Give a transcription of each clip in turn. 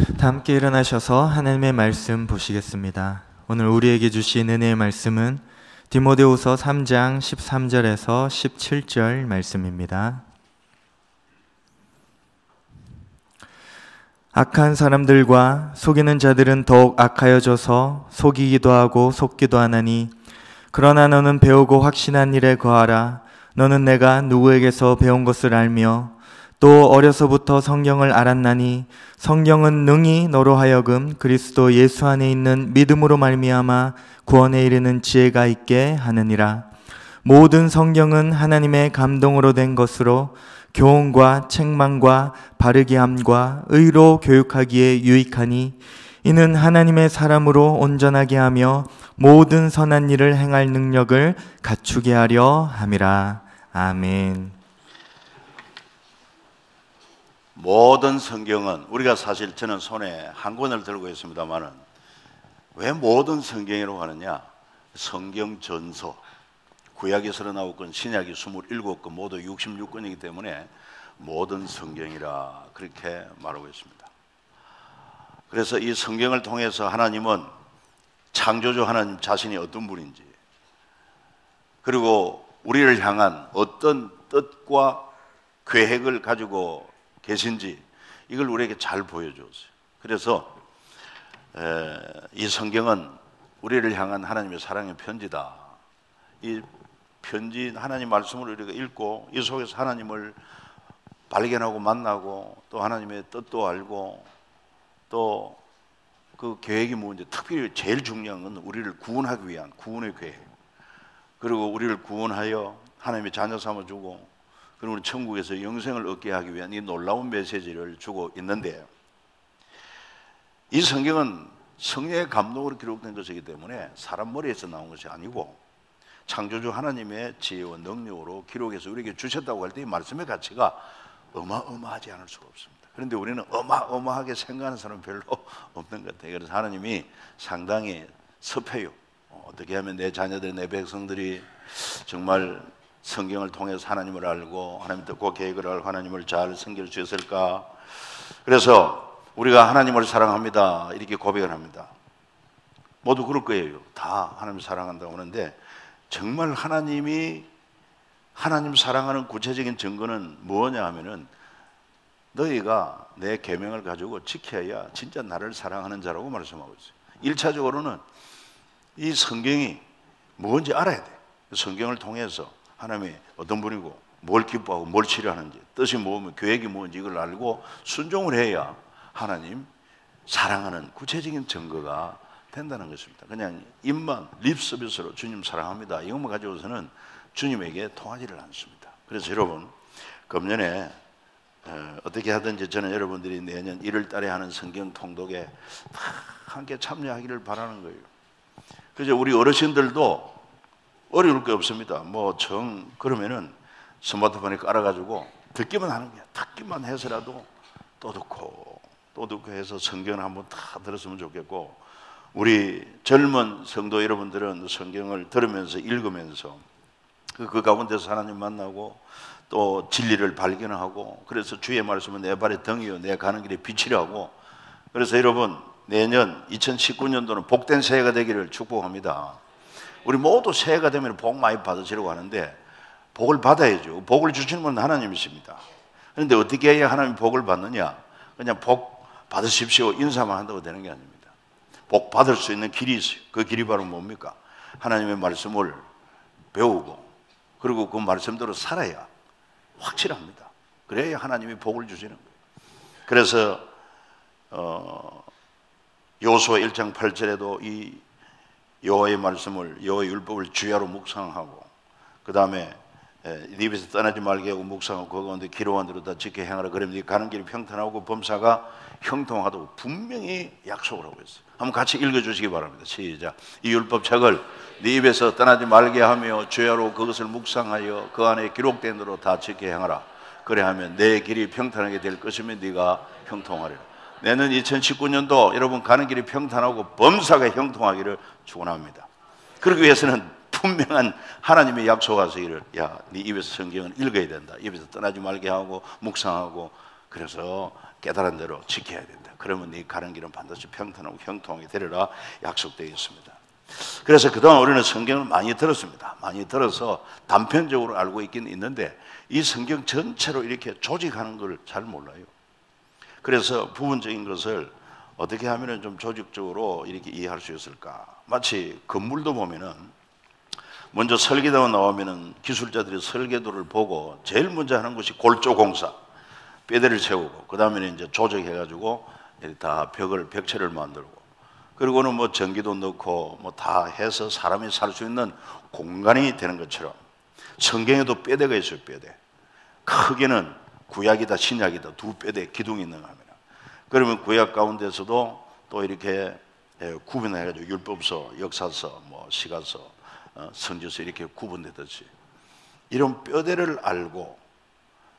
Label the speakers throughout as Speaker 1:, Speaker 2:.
Speaker 1: 다 함께 일어나셔서 하나님의 말씀 보시겠습니다. 오늘 우리에게 주신 은혜의 말씀은 디모데후서 3장 13절에서 17절 말씀입니다. 악한 사람들과 속이는 자들은 더욱 악하여져서 속이기도 하고 속기도 하나니, 그러나 너는 배우고 확신한 일에 거하라. 너는 내가 누구에게서 배운 것을 알며 또 어려서부터 성경을 알았나니, 성경은 능히 너로 하여금 그리스도 예수 안에 있는 믿음으로 말미암아 구원에 이르는 지혜가 있게 하느니라. 모든 성경은 하나님의 감동으로 된 것으로 교훈과 책망과 바르게 함과 의로 교육하기에 유익하니, 이는 하나님의 사람으로 온전하게 하며 모든 선한 일을 행할 능력을 갖추게 하려 함이라. 아멘.
Speaker 2: 모든 성경은, 우리가 사실 저는 손에 한 권을 들고 있습니다만은 왜 모든 성경이라고 하느냐? 성경 전서, 구약이 39권, 신약이 27권, 모두 66권이기 때문에 모든 성경이라 그렇게 말하고 있습니다. 그래서 이 성경을 통해서 하나님은 창조주 하나님 자신이 어떤 분인지, 그리고 우리를 향한 어떤 뜻과 계획을 가지고 계신지, 이걸 우리에게 잘 보여줬어요. 그래서 이 성경은 우리를 향한 하나님의 사랑의 편지다. 이 편지, 하나님 말씀을 우리가 읽고 이 속에서 하나님을 발견하고 만나고 또 하나님의 뜻도 알고 또 그 계획이 뭔지, 특별히 제일 중요한 건 우리를 구원하기 위한 구원의 계획, 그리고 우리를 구원하여 하나님의 자녀 삼아주고 그리고 우리 천국에서 영생을 얻게 하기 위한 이 놀라운 메시지를 주고 있는데, 이 성경은 성령의 감동으로 기록된 것이기 때문에 사람 머리에서 나온 것이 아니고 창조주 하나님의 지혜와 능력으로 기록해서 우리에게 주셨다고 할 때 이 말씀의 가치가 어마어마하지 않을 수가 없습니다. 그런데 우리는 어마어마하게 생각하는 사람은 별로 없는 것 같아요. 그래서 하나님이 상당히 섭해요. 어떻게 하면 내 자녀들, 내 백성들이 정말 성경을 통해서 하나님을 알고 하나님 뜻과 계획을 알고 하나님을 잘 섬길 수 있을까? 그래서 우리가 하나님을 사랑합니다 이렇게 고백을 합니다. 모두 그럴 거예요. 다 하나님을 사랑한다고 하는데, 정말 하나님이 하나님 사랑하는 구체적인 증거는 뭐냐 하면은, 너희가 내 계명을 가지고 지켜야 진짜 나를 사랑하는 자라고 말씀하고 있어요. 1차적으로는 이 성경이 뭔지 알아야 돼. 성경을 통해서 하나님이 어떤 분이고 뭘 기뻐하고 뭘 치료하는지, 뜻이 뭐면 계획이 뭔지 이걸 알고 순종을 해야 하나님 사랑하는 구체적인 증거가 된다는 것입니다. 그냥 입만 립서비스로 주님 사랑합니다 이것만 가지고서는 주님에게 통하지를 않습니다. 그래서 여러분, 금년에 어떻게 하든지 저는 여러분들이 내년 1월 달에 하는 성경 통독에 함께 참여하기를 바라는 거예요. 그래서 우리 어르신들도 어려울 게 없습니다. 그러면은 스마트폰에 깔아가지고 듣기만 하는 거야. 듣기만 해서라도 또 듣고 해서 성경을 한번 다 들었으면 좋겠고, 우리 젊은 성도 여러분들은 성경을 들으면서 읽으면서 그 가운데서 하나님 만나고 또 진리를 발견하고, 그래서 주의 말씀은 내 발의 등이요 내 가는 길에 빛이라고. 그래서 여러분, 내년 2019년도는 복된 새해가 되기를 축복합니다. 우리 모두 새해가 되면 복 많이 받으시려고 하는데, 복을 받아야죠. 복을 주시는 분은 하나님이십니다. 그런데 어떻게 해야 하나님 복을 받느냐? 그냥 복 받으십시오 인사만 한다고 되는 게 아닙니다. 복 받을 수 있는 길이 있어요. 그 길이 바로 뭡니까? 하나님의 말씀을 배우고 그리고 그 말씀대로 살아야 확실합니다. 그래야 하나님이 복을 주시는 거예요. 그래서 여호수아 1장 8절에도 이 여호와의 말씀을, 여호와의 율법을 주야로 묵상하고, 그 다음에 네 입에서 떠나지 말게 하고 묵상하고 그 가운데 기록한 대로 다 지켜 행하라. 그러면 네 가는 길이 평탄하고 범사가 형통하다고 분명히 약속을 하고 있어요. 한번 같이 읽어주시기 바랍니다. 시작. 이 율법책을 네 입에서 떠나지 말게 하며 주야로 그것을 묵상하여 그 안에 기록된 대로 다 지켜 행하라. 그래하면 내 길이 평탄하게 될 것이며 네가 형통하리라. 내년 2019년도 여러분 가는 길이 평탄하고 범사가 형통하기를 축원합니다. 그러기 위해서는 분명한 하나님의 약속하시기를, 야, 네 입에서 성경을 읽어야 된다. 입에서 떠나지 말게 하고 묵상하고, 그래서 깨달은 대로 지켜야 된다. 그러면 네 가는 길은 반드시 평탄하고 형통하게 되리라 약속되어 있습니다. 그래서 그동안 우리는 성경을 많이 들었습니다. 많이 들어서 단편적으로 알고 있긴 있는데 이 성경 전체로 이렇게 조직하는 걸 잘 몰라요. 그래서 부분적인 것을 어떻게 하면 좀 조직적으로 이렇게 이해할 수 있을까? 마치 건물도 보면은 먼저 설계도가 나오면은 기술자들이 설계도를 보고 제일 먼저 하는 것이 골조공사, 뼈대를 세우고 그 다음에는 이제 조직해가지고 다 벽체를 만들고 그리고는 뭐 전기도 넣고 뭐 다 해서 사람이 살 수 있는 공간이 되는 것처럼 성경에도 뼈대가 있어요. 뼈대. 크게는 구약이다 신약이다 두 뼈대 기둥이 있는 겁니다. 그러면 구약 가운데서도 또 이렇게 구분해가지고 율법서, 역사서, 뭐 시가서, 선지서 이렇게 구분되듯이 이런 뼈대를 알고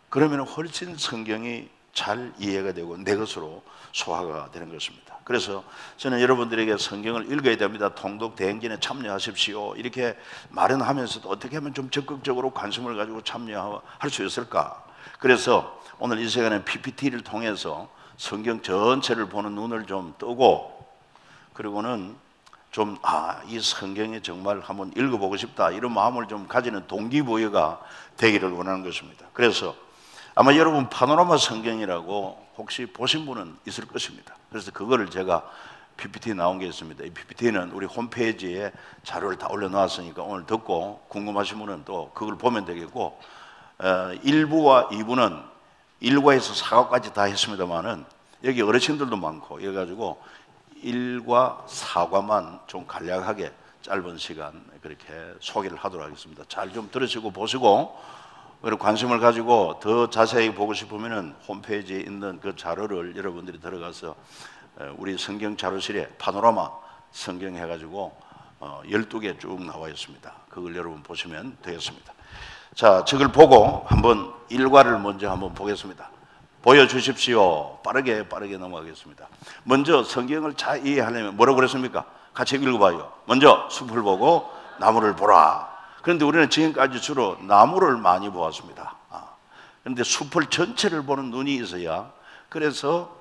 Speaker 2: 그러면 훨씬 성경이 잘 이해가 되고 내 것으로 소화가 되는 것입니다. 그래서 저는 여러분들에게 성경을 읽어야 됩니다. 통독 대행진에 참여하십시오. 이렇게 말은 하면서도 어떻게 하면 좀 적극적으로 관심을 가지고 참여할 수 있을까? 그래서 오늘 이 시간에 PPT를 통해서 성경 전체를 보는 눈을 좀 뜨고 그리고는 좀 이 성경이 정말 한번 읽어보고 싶다 이런 마음을 좀 가지는 동기부여가 되기를 원하는 것입니다. 그래서 아마 여러분 파노라마 성경이라고 혹시 보신 분은 있을 것입니다. 그래서 그거를 제가 PPT 나온 게 있습니다. 이 PPT는 우리 홈페이지에 자료를 다 올려놨으니까 오늘 듣고 궁금하신 분은 또 그걸 보면 되겠고 1부와 2부는 1과에서 4과까지 다 했습니다만은 여기 어르신들도 많고 이래가지고 1과 4과만 좀 간략하게 짧은 시간 그렇게 소개를 하도록 하겠습니다. 잘 좀 들으시고 보시고 그리고 관심을 가지고 더 자세히 보고 싶으면은 홈페이지에 있는 그 자료를 여러분들이 들어가서 우리 성경 자료실에 파노라마 성경 해가지고 12개 쭉 나와 있습니다. 그걸 여러분 보시면 되겠습니다. 자, 저걸 보고 한번 1과를 먼저 한번 보겠습니다. 보여주십시오. 빠르게 넘어가겠습니다. 먼저 성경을 잘 이해하려면 뭐라고 그랬습니까? 같이 읽어봐요. 먼저 숲을 보고 나무를 보라. 그런데 우리는 지금까지 주로 나무를 많이 보았습니다. 그런데 숲을 전체를 보는 눈이 있어야 그래서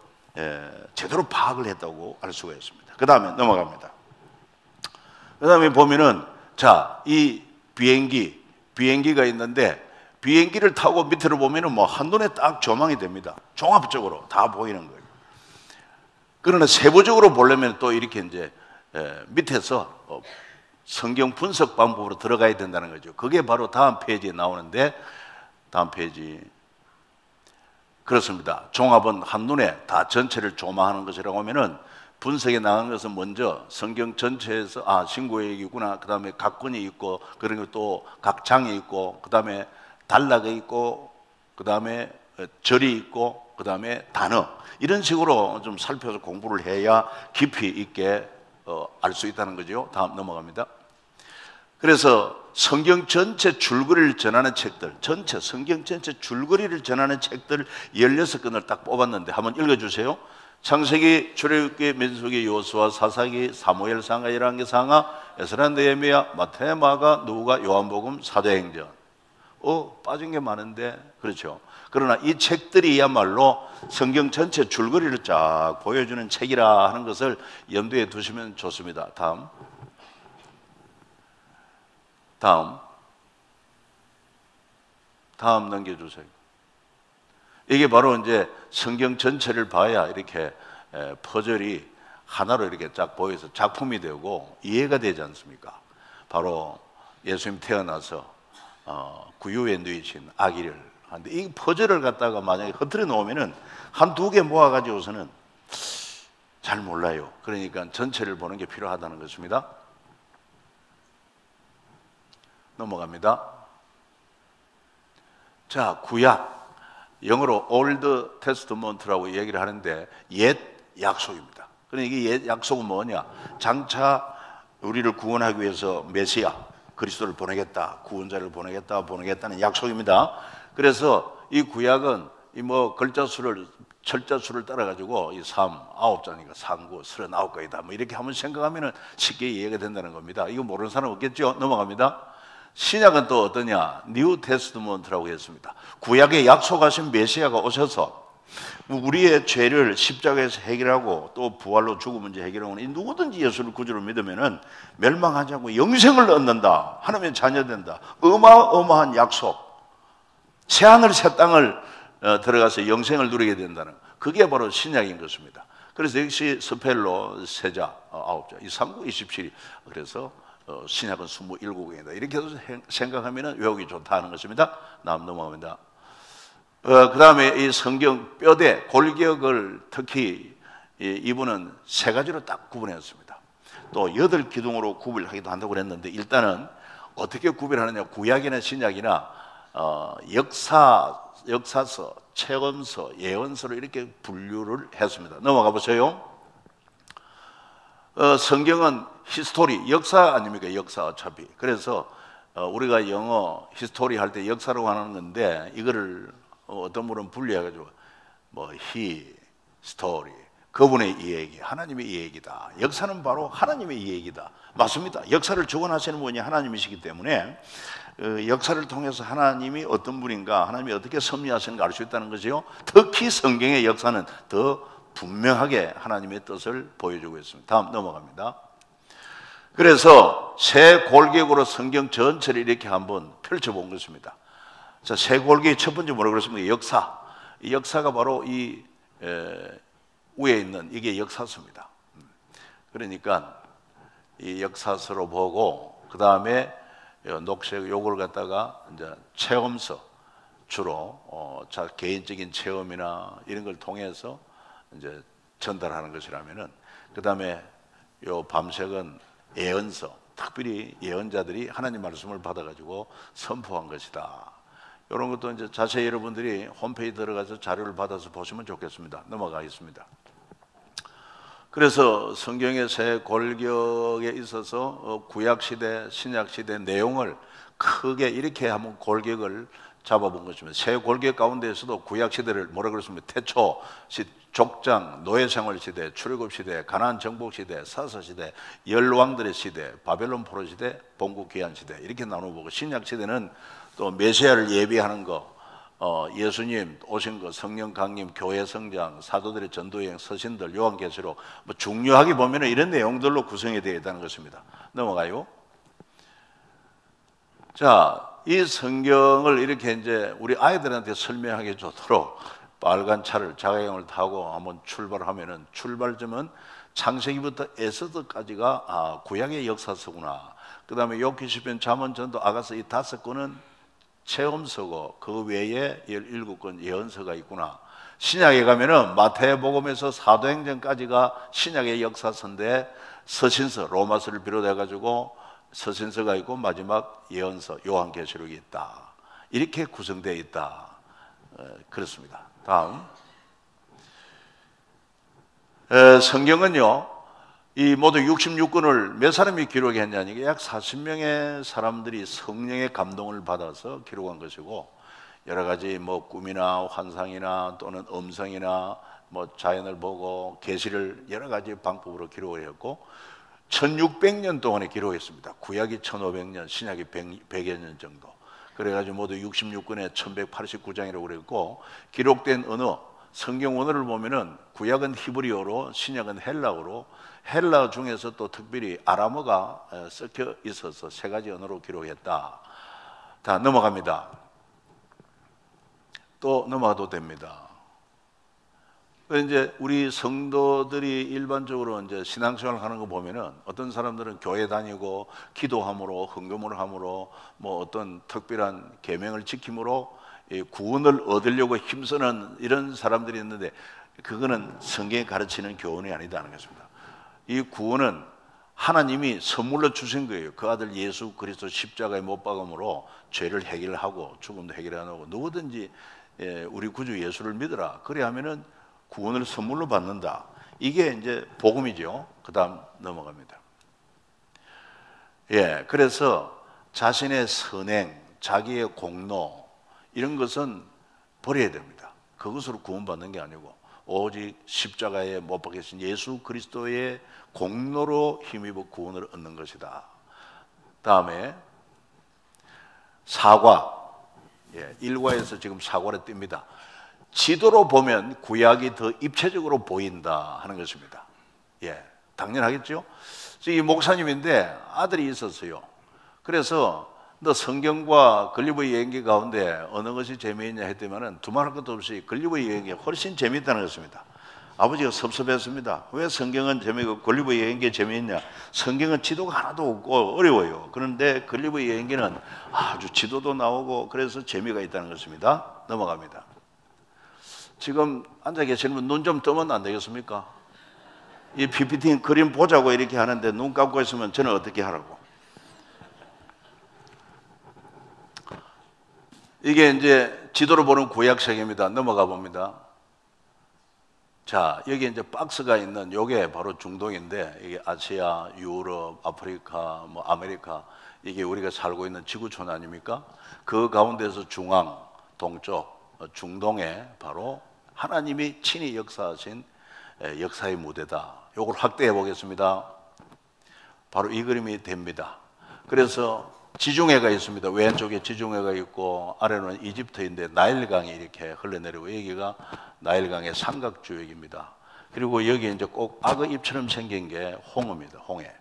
Speaker 2: 제대로 파악을 했다고 알 수가 있습니다. 그 다음에 넘어갑니다. 그 다음에 보면은 이 비행기가 있는데 비행기를 타고 밑으로 보면은 뭐 한눈에 딱 조망이 됩니다. 종합적으로 다 보이는 거예요. 그러나 세부적으로 보려면 또 이렇게 이제 밑에서 성경 분석 방법으로 들어가야 된다는 거죠. 그게 바로 다음 페이지에 나오는데 다음 페이지 그렇습니다. 종합은 한눈에 다 전체를 조망하는 것이라고 하면은 분석에 나간 것은 먼저 성경 전체에서 신구약이구나. 그 다음에 각 권이 있고 그리고 또 각 장이 있고 그 다음에 단락이 있고 그 다음에 절이 있고 그 다음에 단어 이런 식으로 좀 살펴서 공부를 해야 깊이 있게 알 수 있다는 거죠. 다음 넘어갑니다. 그래서 성경 전체 줄거리를 전하는 책들 성경 전체 줄거리를 전하는 책들 16권을 딱 뽑았는데 한번 읽어주세요. 창세기, 출애굽기, 민수기, 여호수아, 사사기, 사무엘 상하, 열왕기 상하, 에스라, 느헤미야, 마태, 마가, 누가, 요한복음, 사도행전. 빠진 게 많은데 그렇죠. 그러나 이 책들이야말로 성경 전체 줄거리를 쫙 보여주는 책이라 하는 것을 염두에 두시면 좋습니다. 다음 넘겨주세요. 이게 바로 이제 성경 전체를 봐야 이렇게 퍼즐이 하나로 이렇게 쫙 보여서 작품이 되고 이해가 되지 않습니까? 바로 예수님 태어나서 구유에 누이신 아기를 하는데 이 퍼즐을 갖다가 만약에 흐트려 놓으면은 한두 개 모아가지고서는 잘 몰라요. 그러니까 전체를 보는 게 필요하다는 것입니다. 넘어갑니다. 자, 구약. 영어로 Old Testament라고 얘기를 하는데 옛 약속입니다. 그러니까 이게 옛 약속은 뭐냐? 장차 우리를 구원하기 위해서 메시아, 그리스도를 보내겠다, 구원자를 보내겠다는 약속입니다. 그래서 이 구약은 철자 수를 따라가지고 9자니까 39, 39가지다. 이렇게 한번 생각하면 쉽게 이해가 된다는 겁니다. 이거 모르는 사람 없겠죠? 넘어갑니다. 신약은 또 어떠냐? 뉴 테스트먼트라고 했습니다. 구약에 약속하신 메시아가 오셔서 우리의 죄를 십자가에서 해결하고 또 부활로 죽음 문제 해결하고 누구든지 예수를 구주로 믿으면은 멸망하지 않고 영생을 얻는다. 하나님의 자녀 된다. 어마어마한 약속. 새하늘 새 땅을 들어가서 영생을 누리게 된다는 그게 바로 신약인 것입니다. 그래서 역시 스펠로 세자 9자 이 3국 27이 그래서 신약은 27권이다. 이렇게 생각하면 외우기 좋다는 것입니다. 다음 넘어갑니다. 그 다음에 이 성경 뼈대 골격을 특히 이분은 세 가지로 딱 구분했습니다. 또 8기둥으로 구분하기도 한다고 그랬는데 일단은 어떻게 구별하느냐, 구약이나 신약이나 역사서, 체험서, 예언서로 이렇게 분류를 했습니다. 넘어가 보세요. 성경은 히스토리, 역사 아닙니까? 역사 어차피. 그래서 우리가 영어 히스토리 할 때 역사라고 하는 건데 이거를 어떤 분은 분리해가지고 뭐 히스토리, 그분의 이야기, 하나님의 이야기다. 역사는 바로 하나님의 이야기다. 맞습니다. 역사를 주관하시는 분이 하나님이시기 때문에 역사를 통해서 하나님이 어떤 분인가, 하나님이 어떻게 섭리하시는가 알 수 있다는 거죠. 특히 성경의 역사는 더 분명하게 하나님의 뜻을 보여주고 있습니다. 다음 넘어갑니다. 그래서 세 골격으로 성경 전체를 이렇게 한번 펼쳐본 것입니다. 자, 세 골격의 첫 번째 뭐라고 그랬습니까? 역사. 이 역사가 바로 이 위에 있는 이게 역사서입니다. 그러니까 이 역사서로 보고 그 다음에 녹색 요걸 갖다가 이제 체험서 주로 자 개인적인 체험이나 이런 걸 통해서 이제 전달하는 것이라면은 그 다음에 요 밤색은 예언서, 특별히 예언자들이 하나님 말씀을 받아가지고 선포한 것이다. 이런 것도 이제 자세히 여러분들이 홈페이지 들어가서 자료를 받아서 보시면 좋겠습니다. 넘어가겠습니다. 그래서 성경의 세 골격에 있어서 구약시대, 신약시대 내용을 크게 이렇게 한번 골격을 잡아본 것입니다. 세 골격 가운데에서도 구약시대를 뭐라 그랬습니까? 태초, 족장, 노예생활시대, 출애굽시대, 가나안 정복시대, 사사시대, 열왕들의 시대, 바벨론 포로시대, 본국귀환시대 이렇게 나눠보고 신약시대는 또 메시아를 예비하는 거, 예수님 오신 거, 성령 강림, 교회 성장, 사도들의 전도여행, 서신들, 요한계시록 뭐 중요하게 보면 이런 내용들로 구성이 되어 있다는 것입니다. 넘어가요. 자, 이 성경을 이렇게 이제 우리 아이들한테 설명하기 좋도록 빨간 차를 자가용을 타고 한번 출발하면은 출발점은 창세기부터 에스더까지가 구약의 역사서구나. 그 다음에 욥기 시편 잠언 전도 아가서 이 5권은 체험서고 그 외에 17권 예언서가 있구나. 신약에 가면은 마태복음에서 사도행전까지가 신약의 역사서인데 서신서 로마서를 비롯해 가지고 서신서가 있고 마지막 예언서 요한계시록이 있다. 이렇게 구성되어 있다. 그렇습니다. 다음 성경은요 이 모두 66권을 몇 사람이 기록했냐니 약 40명의 사람들이 성령의 감동을 받아서 기록한 것이고 여러 가지 뭐 꿈이나 환상이나 또는 음성이나 뭐 자연을 보고 계시를 여러 가지 방법으로 기록을 했고 1600년 동안에 기록했습니다. 구약이 1500년, 신약이 100여 년 정도. 그래가지고 모두 66권에 1189장이라고 그랬고 기록된 언어, 성경 언어를 보면은 구약은 히브리어로 신약은 헬라어로 헬라 중에서 또 특별히 아람어가 섞여 있어서 세 가지 언어로 기록했다. 다 넘어갑니다. 또 넘어가도 됩니다. 이제 우리 성도들이 일반적으로 이제 신앙생활 하는 거 보면은 어떤 사람들은 교회 다니고 기도함으로 헌금을 함으로 뭐 어떤 특별한 계명을 지킴으로 구원을 얻으려고 힘쓰는 이런 사람들이 있는데 그거는 성경이 가르치는 교훈이 아니다는 것입니다. 이 구원은 하나님이 선물로 주신 거예요. 그 아들 예수 그리스도 십자가에 못 박음으로 죄를 해결하고 죽음도 해결하고 누구든지 우리 구주 예수를 믿어라. 그래 하면은 구원을 선물로 받는다. 이게 이제 복음이죠. 그 다음 넘어갑니다. 그래서 자신의 선행, 자기의 공로 이런 것은 버려야 됩니다. 그것으로 구원받는 게 아니고 오직 십자가에 못 박히신 예수 그리스도의 공로로 힘입어 구원을 얻는 것이다. 다음에 사과. 일과에서 지금 사과를 띱니다. 지도로 보면 구약이 더 입체적으로 보인다 하는 것입니다. 예, 당연하겠죠? 이 목사님인데 아들이 있었어요. 그래서 너 성경과 걸리버의 여행기 가운데 어느 것이 재미있냐 했더니는 두말할 것도 없이 걸리버의 여행기가 훨씬 재미있다는 것입니다. 아버지가 섭섭했습니다. 왜 성경은 재미있고 걸리버의 여행기 재미있냐? 성경은 지도가 하나도 없고 어려워요. 그런데 걸리버의 여행기는 아주 지도도 나오고 그래서 재미가 있다는 것입니다. 넘어갑니다. 지금 앉아 계시는 분 눈 좀 뜨면 안 되겠습니까? 이 PPT 그림 보자고 이렇게 하는데 눈 감고 있으면 저는 어떻게 하라고? 이게 이제 지도로 보는 구약세계입니다. 넘어가 봅니다. 자, 여기 이제 박스가 있는 요게 바로 중동인데 이게 아시아, 유럽, 아프리카, 뭐 아메리카 이게 우리가 살고 있는 지구촌 아닙니까? 그 가운데서 중앙, 동쪽, 중동에 바로 하나님이 친히 역사하신 역사의 무대다. 요걸 확대해 보겠습니다. 바로 이 그림이 됩니다. 그래서 지중해가 있습니다. 왼쪽에 지중해가 있고 아래는 이집트인데 나일강이 이렇게 흘러내리고 여기가 나일강의 삼각주역입니다. 그리고 여기 이제 꼭 악어 입처럼 생긴 게 홍어입니다. 홍해.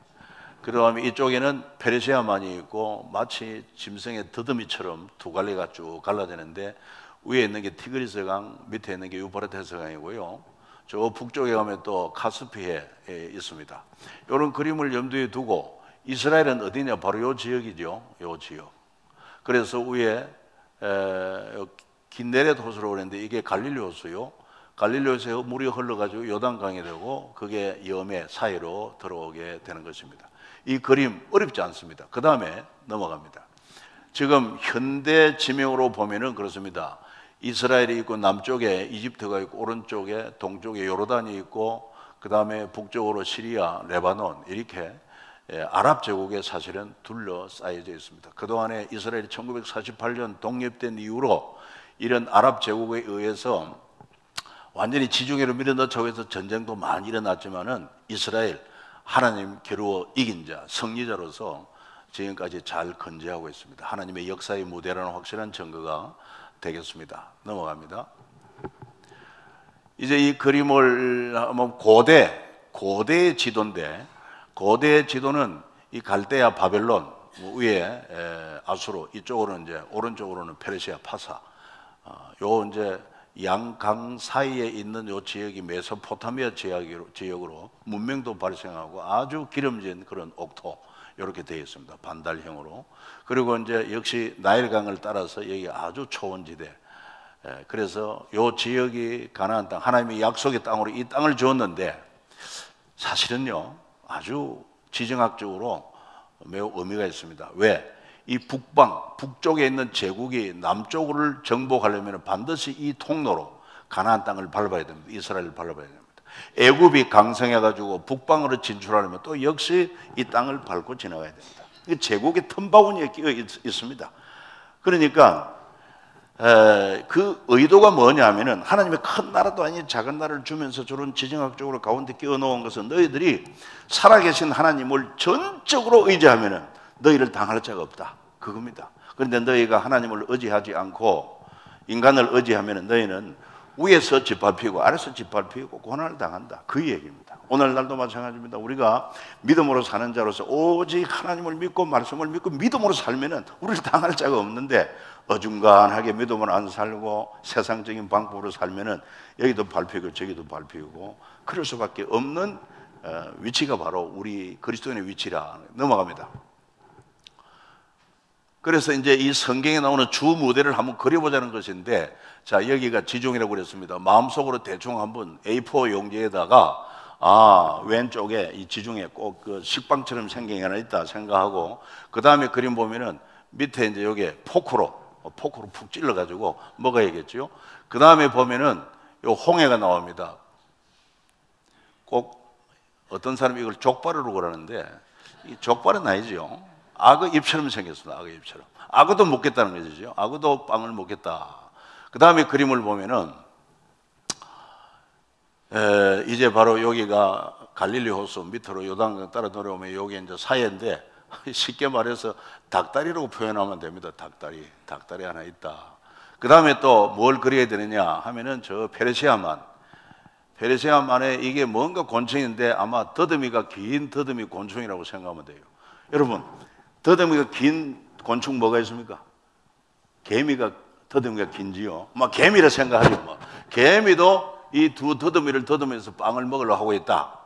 Speaker 2: 그 다음에 이쪽에는 페르시아만이 있고 마치 짐승의 더듬이처럼 두 갈래가 쭉 갈라지는데 위에 있는 게 티그리스강, 밑에 있는 게 유프라테스 강이고요. 저 북쪽에 가면 또 카스피해에 있습니다. 이런 그림을 염두에 두고 이스라엘은 어디냐? 바로 요 지역이죠. 요 지역. 그래서 위에 긴네렛 호수로 오는데 이게 갈릴리 호수요. 갈릴리 호수에 물이 흘러가지고 요단강이 되고 그게 염해 사이로 들어오게 되는 것입니다. 이 그림 어렵지 않습니다. 그 다음에 넘어갑니다. 지금 현대 지명으로 보면은 그렇습니다. 이스라엘이 있고 남쪽에 이집트가 있고 오른쪽에 동쪽에 요르단이 있고 그 다음에 북쪽으로 시리아, 레바논 이렇게 아랍 제국에 사실은 둘러싸여져 있습니다. 그동안에 이스라엘이 1948년 독립된 이후로 이런 아랍 제국에 의해서 완전히 지중해로 밀어넣자고 해서 전쟁도 많이 일어났지만은 이스라엘 하나님 겨루어 이긴 자, 승리자로서 지금까지 잘 건재하고 있습니다. 하나님의 역사의 무대라는 확실한 증거가 되겠습니다. 넘어갑니다. 이제 이 그림을 한번 고대의 지도인데 고대의 지도는 이 갈대아 바벨론 위에 아수르 이쪽으로는 이제 오른쪽으로는 페르시아 파사 요 이제 양강 사이에 있는 요 지역이 메소포타미아 지역으로 문명도 발생하고 아주 기름진 그런 옥토 이렇게 되어 있습니다. 반달형으로. 그리고 이제 역시 나일강을 따라서 여기 아주 초원지대. 그래서 요 지역이 가나안 땅, 하나님의 약속의 땅으로 이 땅을 주었는데 사실은요 아주 지정학적으로 매우 의미가 있습니다. 왜? 이 북쪽에 있는 제국이 남쪽을 정복하려면 반드시 이 통로로 가나안 땅을 밟아야 됩니다. 이스라엘을 밟아야 됩니다. 애굽이 강성해가지고 북방으로 진출하려면 또 역시 이 땅을 밟고 지나가야 됩니다. 제국의 틈바구니에 끼어 있습니다. 그러니까 그 의도가 뭐냐면은 하나님의 큰 나라도 아닌 작은 나라를 주면서 저런 지정학적으로 가운데 끼워 놓은 것은 너희들이 살아계신 하나님을 전적으로 의지하면은 너희를 당할 자가 없다. 그겁니다. 그런데 너희가 하나님을 의지하지 않고 인간을 의지하면은 너희는 위에서 짓밟히고 아래서 짓밟히고 고난을 당한다. 그 얘기입니다. 오늘날도 마찬가지입니다. 우리가 믿음으로 사는 자로서 오직 하나님을 믿고 말씀을 믿고 믿음으로 살면은 우리를 당할 자가 없는데 어중간하게 믿음으로 안 살고 세상적인 방법으로 살면은 여기도 밟히고 저기도 밟히고 그럴 수밖에 없는 위치가 바로 우리 그리스도인의 위치라. 넘어갑니다. 그래서 이제 이 성경에 나오는 주 무대를 한번 그려보자는 것인데, 자, 여기가 지중해라고 그랬습니다. 마음속으로 대충 한번 A4 용지에다가, 왼쪽에 이 지중해 꼭 그 식빵처럼 생긴 게 하나 있다 생각하고, 그 다음에 그림 보면은 밑에 이제 여기에 포크로 푹 찔러가지고 먹어야겠죠. 그 다음에 보면은 요 홍해가 나옵니다. 꼭 어떤 사람이 이걸 족발으로 그러는데, 이 족발은 아니죠. 악어 입처럼 생겼습니다. 악어 입처럼. 악어도 먹겠다는 것이죠. 악어도 빵을 먹겠다. 그 다음에 그림을 보면은 이제 바로 여기가 갈릴리 호수 밑으로 요단강 따라 내려오면 여기 이제 사해인데 쉽게 말해서 닭다리라고 표현하면 됩니다. 닭다리 하나 있다. 그 다음에 또 뭘 그려야 되느냐 하면은 저 페르시아만에 이게 뭔가 곤충인데 아마 더듬이가 긴 더듬이 곤충이라고 생각하면 돼요. 여러분, 더듬이가 긴 곤충 뭐가 있습니까? 개미가 더듬이가 긴지요. 막 개미라 생각하죠. 뭐. 개미도 이 두 더듬이를 더듬면서 빵을 먹으려고 하고 있다.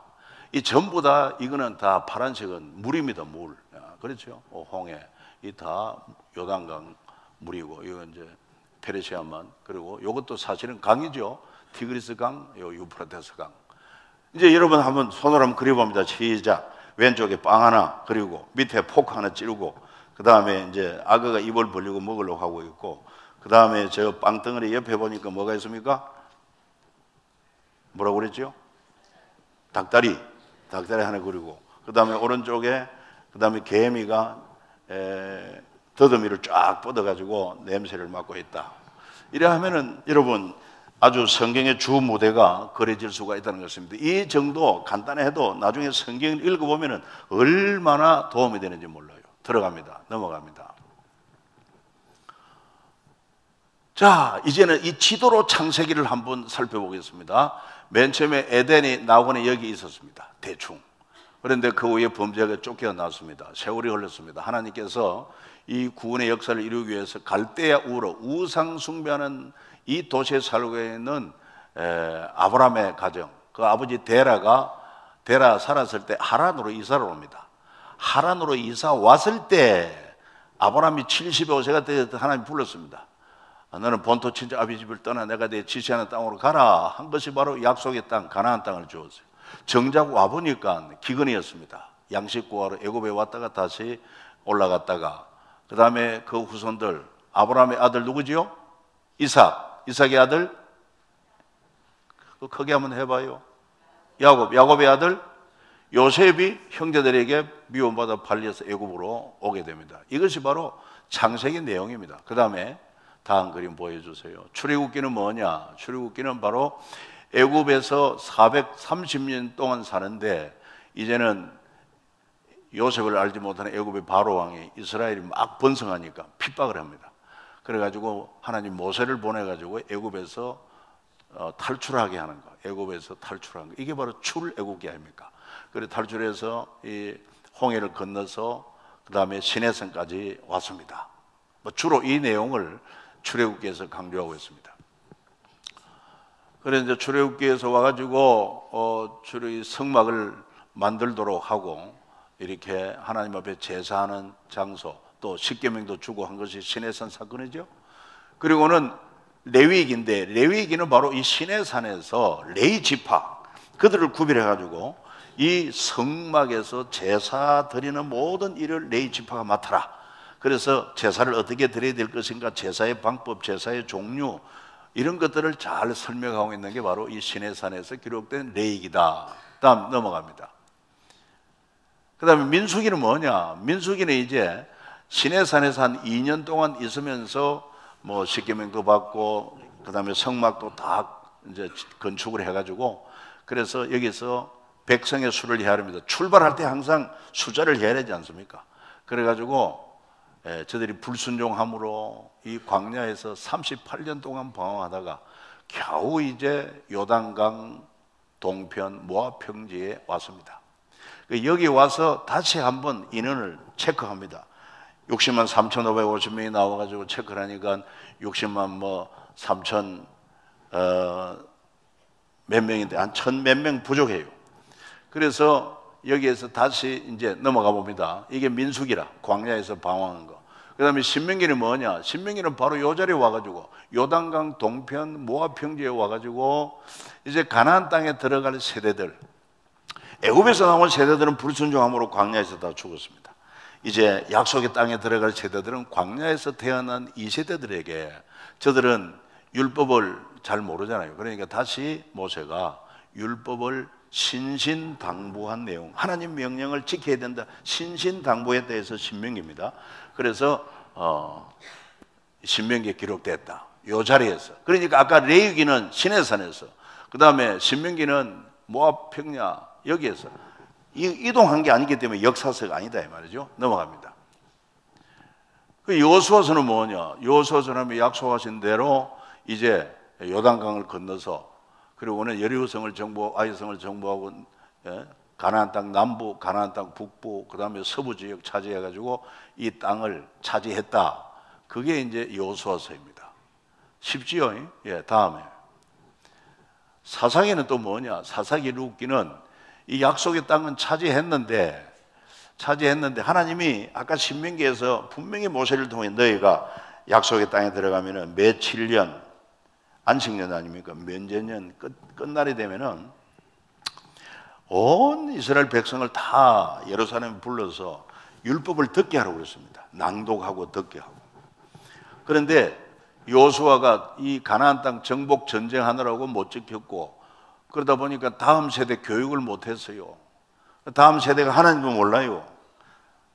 Speaker 2: 이 전부 다 이거는 다 파란색은 물입니다. 물. 그렇죠? 홍해. 이 다 요단강 물이고 이건 이제 페르시아만. 그리고 이것도 사실은 강이죠. 티그리스 강, 유프라테스 강. 이제 여러분 한번 손으로 한번 그려봅니다. 시작. 왼쪽에 빵 하나 그리고 밑에 포크 하나 찌르고 그 다음에 이제 악어가 입을 벌리고 먹으려고 하고 있고 그 다음에 저 빵덩어리 옆에 보니까 뭐가 있습니까? 뭐라고 그랬죠? 닭다리 하나 그리고 그 다음에 오른쪽에 그 다음에 개미가 더듬이를 쫙 뻗어가지고 냄새를 맡고 있다. 이래 하면은 여러분 아주 성경의 주 무대가 그려질 수가 있다는 것입니다. 이 정도 간단해도 나중에 성경을 읽어보면은 얼마나 도움이 되는지 몰라요. 들어갑니다. 넘어갑니다. 자, 이제는 이 지도로 창세기를 한번 살펴보겠습니다. 맨 처음에 에덴이 나오고는 여기 있었습니다. 대충. 그런데 그 후에 범죄가 쫓겨났습니다. 세월이 흘렀습니다. 하나님께서 이 구원의 역사를 이루기 위해서 갈대아 우르 우상 숭배하는 이 도시에 살고 있는 아브라함의 가정, 그 아버지 데라 살았을 때 하란으로 이사를 옵니다. 하란으로 이사 왔을 때 아브라함이 75세가 되었을 때 하나님이 불렀습니다. 너는 본토 친자 아비 집을 떠나 내가 내 지시하는 땅으로 가라 한 것이 바로 약속의 땅 가나안 땅을 주었어요. 정작 와보니까 기근이었습니다. 양식 구하러 애굽에 왔다가 다시 올라갔다가 그 다음에 그 후손들 아브라함의 아들 누구지요? 이삭의 아들 크게 한번 해봐요. 야곱의 아들 요셉이 형제들에게 미움받아 팔려서 애굽으로 오게 됩니다. 이것이 바로 창세기 내용입니다. 그 다음에 다음 그림 보여주세요. 출애굽기는 뭐냐? 출애굽기는 바로 애굽에서 430년 동안 사는데 이제는 요셉을 알지 못하는 애굽의 바로 왕이 이스라엘이 막 번성하니까 핍박을 합니다. 그래가지고 하나님 모세를 보내가지고 애굽에서 탈출하게 하는 거, 애굽에서 탈출한 거, 이게 바로 출애굽기 아닙니까? 그래 탈출해서 이 홍해를 건너서 그 다음에 시내산까지 왔습니다. 주로 이 내용을 출애굽기에서 강조하고 있습니다. 그래서 이제 출애굽기에서 와가지고 성막을 만들도록 하고 이렇게 하나님 앞에 제사하는 장소 또 십계명도 주고 한 것이 시내산 사건이죠. 그리고는 레위기인데 레위기는 바로 이 시내산에서 레위 지파 그들을 구별해가지고 이 성막에서 제사 드리는 모든 일을 레위 지파가 맡아라. 그래서 제사를 어떻게 드려야 될 것인가, 제사의 방법, 제사의 종류 이런 것들을 잘 설명하고 있는 게 바로 이 시내산에서 기록된 레위기다. 다음 넘어갑니다. 그 다음에 민수기는 뭐냐? 민수기는 이제 시내산에서 한 2년 동안 있으면서 뭐 십계명도 받고 그 다음에 성막도 다 이제 건축을 해가지고 그래서 여기서 백성의 수를 헤아립니다. 출발할 때 항상 숫자를 헤아리지 않습니까? 그래가지고 저들이 불순종함으로 이 광야에서 38년 동안 방황하다가 겨우 이제 요단강 동편 모압 평지에 왔습니다. 여기 와서 다시 한번 인원을 체크합니다. 60만 3,550명이 나와가지고 체크를 하니까 60만 뭐 3천 몇 명인데 한 1,000 몇 명 부족해요. 그래서 여기에서 다시 이제 넘어가 봅니다. 이게 민수기라 광야에서 방황한 거. 그 다음에 신명기는 뭐냐? 신명기는 바로 요 자리에 와가지고 요단강 동편 모압 평지에 와가지고 이제 가나안 땅에 들어갈 세대들, 애굽에서 나온 세대들은 불순종함으로 광야에서 다 죽었습니다. 이제 약속의 땅에 들어갈 세대들은 광야에서 태어난 이 세대들에게 저들은 율법을 잘 모르잖아요. 그러니까 다시 모세가 율법을 신신당부한 내용, 하나님 명령을 지켜야 된다, 신신당부에 대해서 신명기입니다. 그래서 신명기에 기록됐다. 이 자리에서. 그러니까 아까 레위기는 시내산에서, 그 다음에 신명기는 모압 평야 여기에서 이동한 게 아니기 때문에 역사서가 아니다 이 말이죠. 넘어갑니다. 그 여호수아서는 뭐냐? 여호수아서는 하면 약속하신 대로 이제 요단강을 건너서 그리고는 여리고성을 정복, 아이성을 정복하고 가나안 땅 남부, 가나안 땅 북부, 그 다음에 서부 지역 차지해가지고 이 땅을 차지했다. 그게 이제 여호수아서입니다. 쉽지요? 예, 다음에 사사기는 또 뭐냐? 사사기 룻기는 이 약속의 땅은 차지했는데 하나님이 아까 신명기에서 분명히 모세를 통해 너희가 약속의 땅에 들어가면은 매 7년 안식년 아닙니까? 면제년 끝날이 되면은 온 이스라엘 백성을 다 예루살렘에 불러서 율법을 듣게 하라고 그랬습니다. 낭독하고 듣게 하고. 그런데 여호수아가 이 가나안 땅 정복 전쟁하느라고 못 지켰고 그러다 보니까 다음 세대 교육을 못 했어요. 다음 세대가 하나님도 몰라요.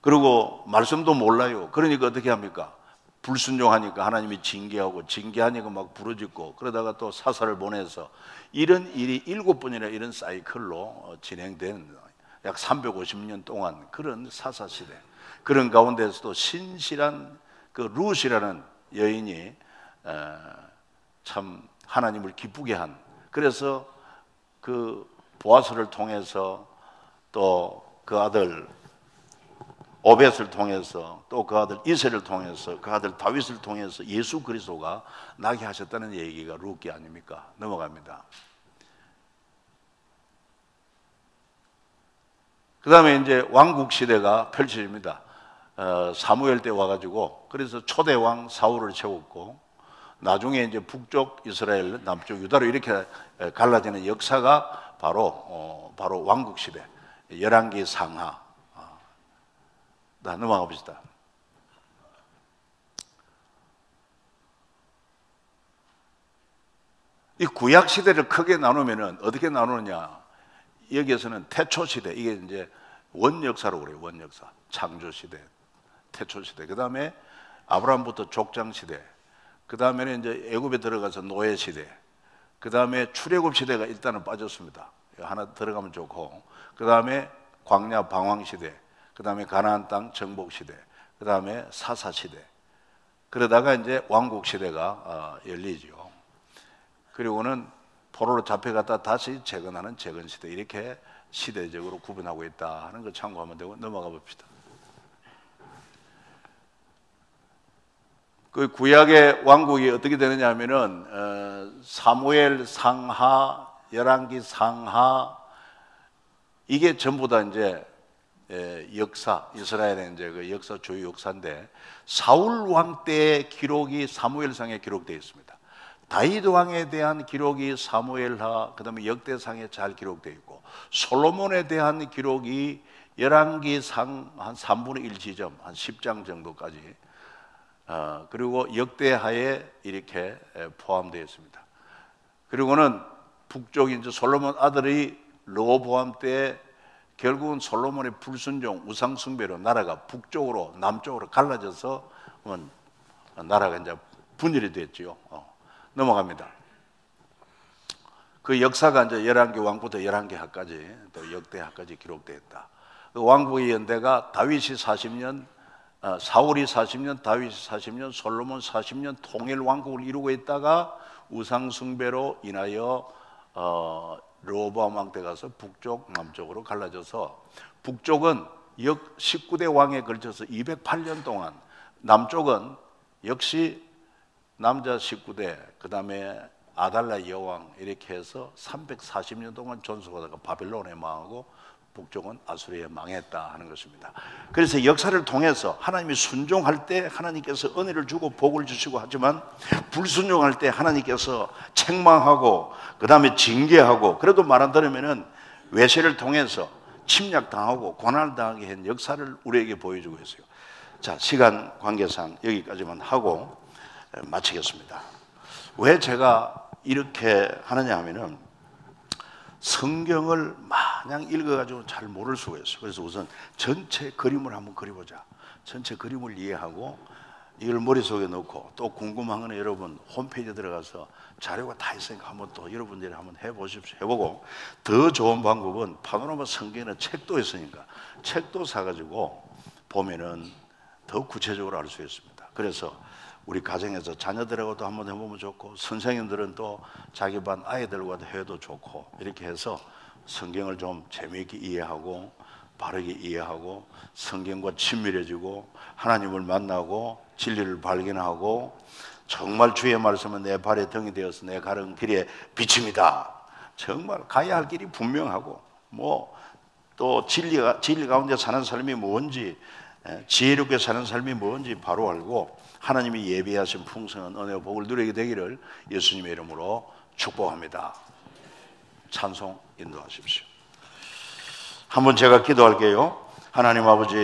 Speaker 2: 그리고 말씀도 몰라요. 그러니까 어떻게 합니까? 불순종하니까 하나님이 징계하니까 막 부르짖고 그러다가 또 사사를 보내서 이런 일이 7번이나 이런 사이클로 진행된 약 350년 동안 그런 사사 시대. 그런 가운데서도 신실한 그 룻이라는 여인이 참 하나님을 기쁘게 한, 그래서 그 보아스를 통해서 또 그 아들 오벳을 통해서 또 그 아들 이세를 통해서 그 아들 다윗을 통해서 예수 그리스도가 나게 하셨다는 얘기가 룻기 아닙니까? 넘어갑니다. 그 다음에 이제 왕국 시대가 펼쳐집니다. 사무엘 때 와가지고 그래서 초대 왕 사울을 세웠고 나중에 이제 북쪽 이스라엘, 남쪽 유다로 이렇게 갈라지는 역사가 바로 왕국 시대, 열왕기 상하. 넘어가 봅시다. 이 구약 시대를 크게 나누면은 어떻게 나누느냐? 여기에서는 태초 시대, 이게 이제 원역사로 그래요. 원역사, 창조 시대, 태초 시대. 그 다음에 아브라함부터 족장 시대. 그 다음에는 이제 애굽에 들어가서 노예 시대. 그 다음에 출애굽 시대가 일단은 빠졌습니다. 하나 들어가면 좋고. 그 다음에 광야 방황 시대. 그 다음에 가나안 땅 정복 시대. 그 다음에 사사 시대. 그러다가 이제 왕국 시대가 열리죠. 그리고는 포로로 잡혀갔다 다시 재건하는 재건 시대, 이렇게 시대적으로 구분하고 있다 하는 걸 참고하면 되고, 넘어가 봅시다. 그 구약의 왕국이 어떻게 되느냐 하면은 사무엘 상하, 열왕기 상하, 이게 전부 다 이제 역사, 이스라엘의 이제 그 역사, 주요 역사인데, 사울 왕 때의 기록이 사무엘상에 기록되어 있습니다. 다윗 왕에 대한 기록이 사무엘하, 그 다음에 역대상에 잘 기록되어 있고, 솔로몬에 대한 기록이 열왕기상 한 3분의 1 지점, 한 10장 정도까지, 그리고 역대하에 이렇게 포함되어 있습니다. 그리고는 북쪽이 이제 솔로몬 아들이 르호보암 때 결국은 솔로몬의 불순종, 우상숭배로 나라가 북쪽으로 남쪽으로 갈라져서 나라가 이제 분열이 됐지요. 넘어갑니다. 그 역사가 이제 열왕기 왕부터 열왕기하까지 또 역대하까지 기록되어 있다. 그 왕국의 연대가 다윗이 40년, 사울이 40년, 다윗이 40년, 솔로몬 40년 통일 왕국을 이루고 있다가 우상숭배로 인하여 르호보암 왕 때 가서 북쪽, 남쪽으로 갈라져서 북쪽은 19대 왕에 걸쳐서 208년 동안, 남쪽은 역시 남자 19대, 그 다음에 아달라 여왕 이렇게 해서 340년 동안 존속하다가 바벨론에 망하고 북쪽은 아수리에 망했다 하는 것입니다. 그래서 역사를 통해서 하나님이 순종할 때 하나님께서 은혜를 주고 복을 주시고 하지만, 불순종할 때 하나님께서 책망하고 그 다음에 징계하고, 그래도 말 안 들으면은 외세를 통해서 침략당하고 고난을 당하게 한 역사를 우리에게 보여주고 있어요. 자, 시간 관계상 여기까지만 하고 마치겠습니다. 왜 제가 이렇게 하느냐 하면은 성경을 마냥 읽어가지고 잘 모를 수가 있어요. 그래서 우선 전체 그림을 한번 그려보자. 전체 그림을 이해하고 이걸 머릿속에 넣고, 또 궁금한 거는 여러분 홈페이지에 들어가서 자료가 다 있으니까 한번 또 여러분들이 한번 해보십시오. 해보고, 더 좋은 방법은 파노라마 성경에는 책도 있으니까 책도 사가지고 보면은 더 구체적으로 알 수 있습니다. 그래서 우리 가정에서 자녀들하고도 한번 해보면 좋고, 선생님들은 또 자기 반 아이들과도 해도 좋고, 이렇게 해서 성경을 좀 재미있게 이해하고 바르게 이해하고 성경과 친밀해지고 하나님을 만나고 진리를 발견하고, 정말 주의 말씀은 내 발의 등이 되어서 내 가는 길에 비침이다. 정말 가야 할 길이 분명하고, 또 진리 가운데 사는 삶이 뭔지, 지혜롭게 사는 삶이 뭔지 바로 알고 하나님이 예비하신 풍성한 은혜와 복을 누리게 되기를 예수님의 이름으로 축복합니다. 찬송 인도하십시오. 한번 제가 기도할게요. 하나님 아버지,